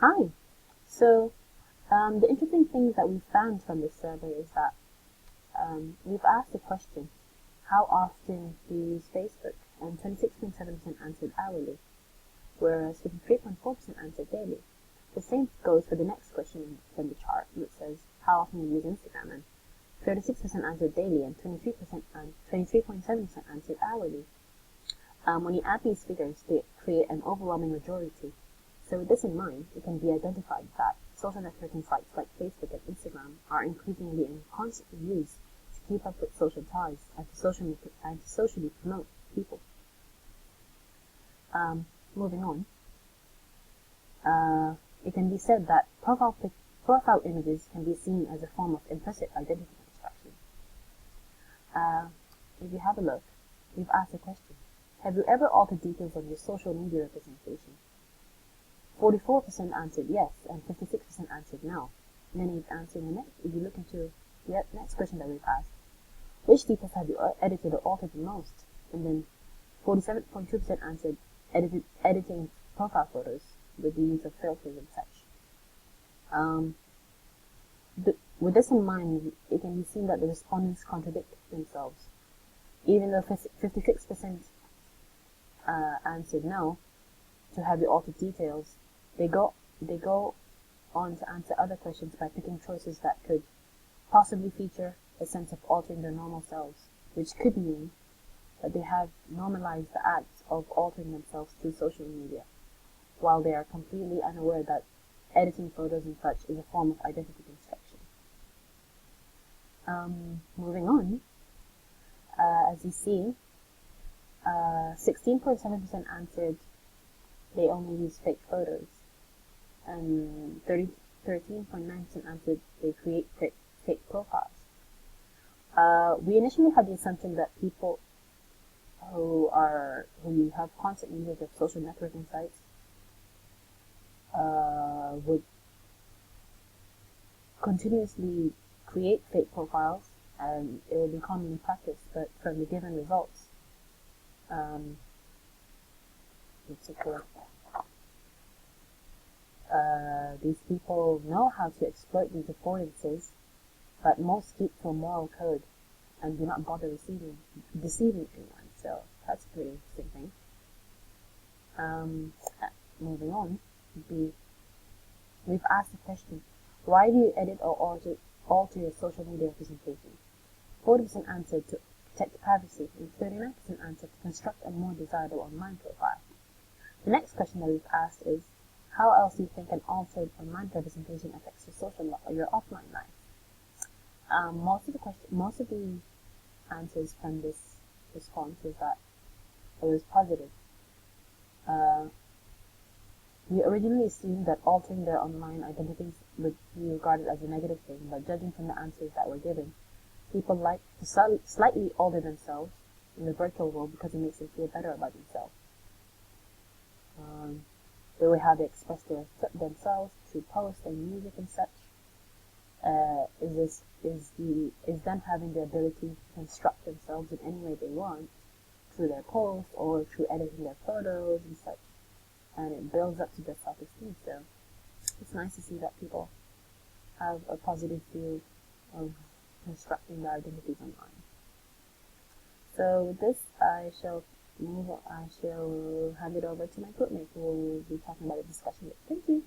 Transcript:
Hi. So, the interesting thing that we found from this survey is that we've asked the question, how often do you use Facebook? And 26.7% answered hourly, whereas 53.4% answered daily. The same goes for the next question from the chart, which says, how often do you use Instagram? And 36% answered daily, and 23% and 23.7% answered hourly. When you add these figures, they create an overwhelming majority. So with this in mind, it can be identified that social networking sites like Facebook and Instagram are increasingly in constant use to keep up with social ties and to socially promote people. Moving on, it can be said that profile images can be seen as a form of implicit identity construction. If you have a look, we've asked a question. Have you ever altered details of your social media representation? 44% answered yes, and 56% answered no. And then if you look into the next question that we've asked, which details have you edited or altered the most? And then 47.2% answered editing profile photos with the use of filters and such. With this in mind, it can be seen that the respondents contradict themselves. Even though 56% answered no to have you altered details, they go on to answer other questions by picking choices that could possibly feature a sense of altering their normal selves, which could mean that they have normalized the act of altering themselves through social media, while they are completely unaware that editing photos and such is a form of identity construction. Moving on, as you see, 16.7% answered they only use fake photos, and 13.9% answered they create fake profiles. We initially had the assumption that people who have constant usage of social networking sites would continuously create fake profiles, and it would be commonly practiced. But from the given results, these people know how to exploit these affordances, but most keep to a moral code and do not bother deceiving anyone. So that's a pretty interesting thing. Moving on, we've asked the question, why do you edit or alter your social media representation? 40% answered to protect privacy, and 39% answered to construct a more desirable online profile. The next question that we've asked is, how else do you think an altered online representation affects your offline life? Most of the answers from this response is that it was positive. We originally assumed that altering their online identities would be regarded as a negative thing, but judging from the answers that were given, people like to slightly alter themselves in the virtual world because it makes them feel better about themselves. The way how they express themselves through posts and music and such is them having the ability to construct themselves in any way they want through their posts or through editing their photos and such, and it builds up to their self-esteem. So it's nice to see that people have a positive view of constructing their identities online. So with this, I shall hand it over to my groupmate who will be talking about the discussion. Thank you.